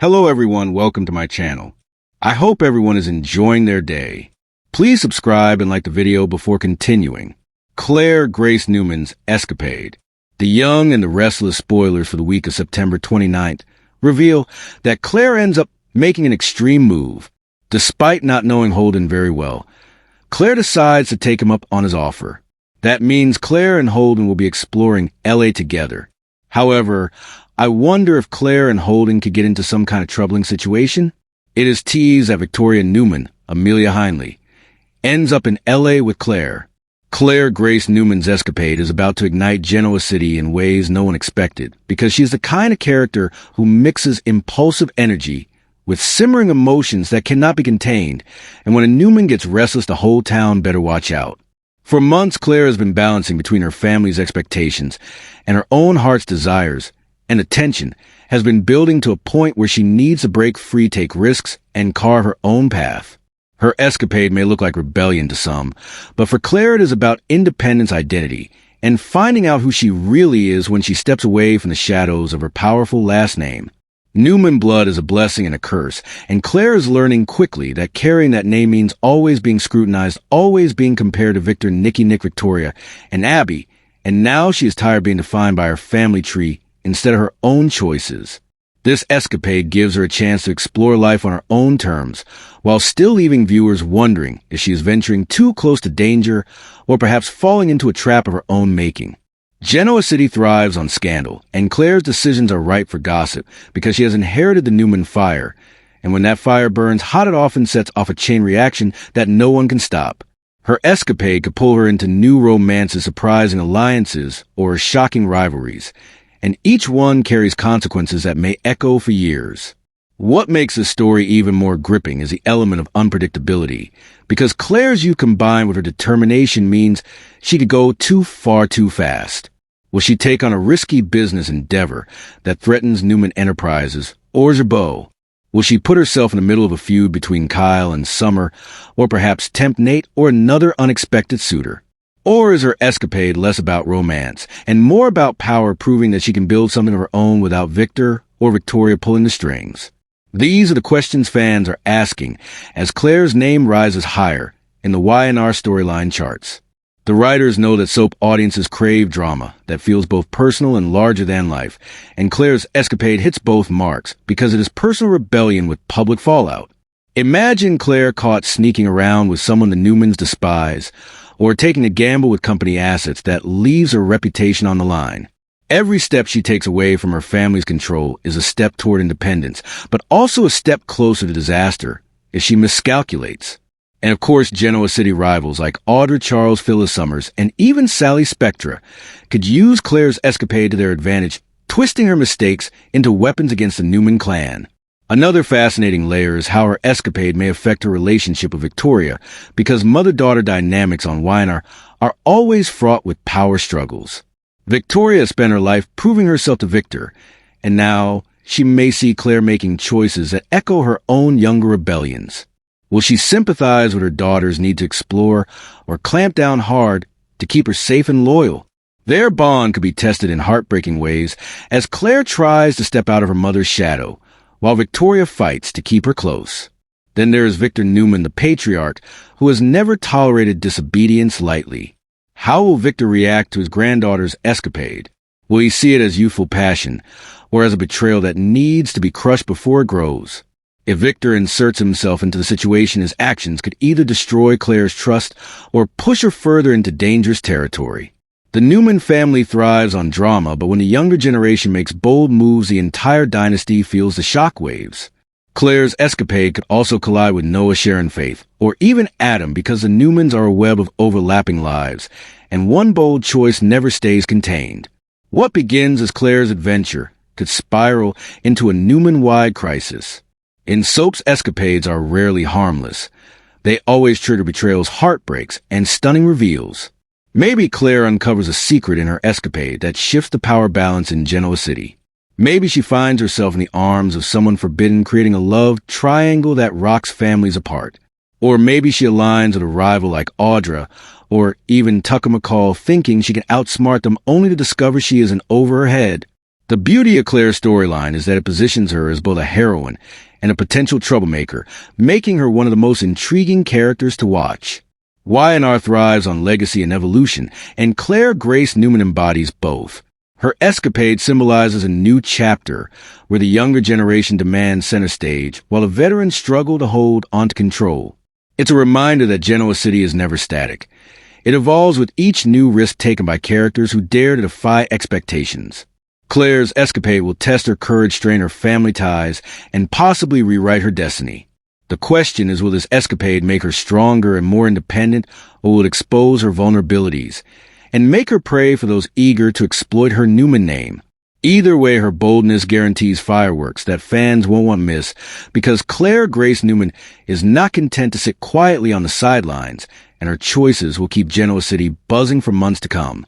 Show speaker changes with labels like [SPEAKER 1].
[SPEAKER 1] Hello everyone, welcome to my channel. I hope everyone is enjoying their day. Please subscribe and like the video before continuing. Claire Grace Newman's Escapade. The Young and the Restless spoilers for the week of September 29th reveal that Claire ends up making an extreme move. Despite not knowing Holden very well, Claire decides to take him up on his offer. That means Claire and Holden will be exploring LA together. However, I wonder if Claire and Holden could get into some kind of troubling situation. It is teased that Victoria Newman, Amelia Hindley, ends up in LA with Claire. Claire Grace Newman's escapade is about to ignite Genoa City in ways no one expected, because she is the kind of character who mixes impulsive energy with simmering emotions that cannot be contained, and when a Newman gets restless, the whole town better watch out. For months, Claire has been balancing between her family's expectations and her own heart's desires, and the tension has been building to a point where she needs to break free, take risks, and carve her own path. Her escapade may look like rebellion to some, but for Claire it is about independence, identity, and finding out who she really is when she steps away from the shadows of her powerful last name. Newman blood is a blessing and a curse, and Claire is learning quickly that carrying that name means always being scrutinized, always being compared to Victor, Nick, Victoria, and Abby, and now she is tired of being defined by her family tree instead of her own choices. This escapade gives her a chance to explore life on her own terms, while still leaving viewers wondering if she is venturing too close to danger or perhaps falling into a trap of her own making. Genoa City thrives on scandal, and Claire's decisions are ripe for gossip because she has inherited the Newman fire, and when that fire burns hot, it often sets off a chain reaction that no one can stop. Her escapade could pull her into new romances, surprising alliances, or shocking rivalries, and each one carries consequences that may echo for years. What makes this story even more gripping is the element of unpredictability, because Claire's youth combined with her determination means she could go too far too fast. Will she take on a risky business endeavor that threatens Newman Enterprises or Jabot? Will she put herself in the middle of a feud between Kyle and Summer, or perhaps tempt Nate or another unexpected suitor? Or is her escapade less about romance and more about power, proving that she can build something of her own without Victor or Victoria pulling the strings? These are the questions fans are asking as Claire's name rises higher in the Y&R storyline charts. The writers know that soap audiences crave drama that feels both personal and larger than life, and Claire's escapade hits both marks because it is personal rebellion with public fallout. Imagine Claire caught sneaking around with someone the Newmans despise, or taking a gamble with company assets that leaves her reputation on the line. Every step she takes away from her family's control is a step toward independence, but also a step closer to disaster if she miscalculates. And of course, Genoa City rivals like Audra Charles, Phyllis Summers, and even Sally Spectra could use Claire's escapade to their advantage, twisting her mistakes into weapons against the Newman clan. Another fascinating layer is how her escapade may affect her relationship with Victoria, because mother-daughter dynamics on Y&R are always fraught with power struggles. Victoria spent her life proving herself to Victor, and now she may see Claire making choices that echo her own younger rebellions. Will she sympathize with her daughter's need to explore, or clamp down hard to keep her safe and loyal? Their bond could be tested in heartbreaking ways as Claire tries to step out of her mother's shadow, while Victoria fights to keep her close. Then there is Victor Newman, the patriarch, who has never tolerated disobedience lightly. How will Victor react to his granddaughter's escapade? Will he see it as youthful passion, or as a betrayal that needs to be crushed before it grows? If Victor inserts himself into the situation, his actions could either destroy Claire's trust or push her further into dangerous territory. The Newman family thrives on drama, but when the younger generation makes bold moves, the entire dynasty feels the shockwaves. Claire's escapade could also collide with Noah, Sharon, Faith, or even Adam, because the Newmans are a web of overlapping lives, and one bold choice never stays contained. What begins as Claire's adventure could spiral into a Newman-wide crisis. In soaps, escapades are rarely harmless. They always trigger betrayals, heartbreaks, and stunning reveals. Maybe Claire uncovers a secret in her escapade that shifts the power balance in Genoa City. Maybe she finds herself in the arms of someone forbidden, creating a love triangle that rocks families apart. Or maybe she aligns with a rival like Audra, or even Tucker McCall, thinking she can outsmart them only to discover she isn't over her head. The beauty of Claire's storyline is that it positions her as both a heroine and a potential troublemaker, making her one of the most intriguing characters to watch. Y&R thrives on legacy and evolution, and Claire Grace Newman embodies both. Her Escapade symbolizes a new chapter, where the younger generation demands center stage, while the veterans struggle to hold onto control. It's a reminder that Genoa City is never static. It evolves with each new risk taken by characters who dare to defy expectations. Claire's Escapade will test her courage, strain her family ties, and possibly rewrite her destiny. The question is, will this escapade make her stronger and more independent, or will it expose her vulnerabilities and make her prey for those eager to exploit her Newman name? Either way, her boldness guarantees fireworks that fans won't want to miss, because Claire Grace Newman is not content to sit quietly on the sidelines, and her choices will keep Genoa City buzzing for months to come.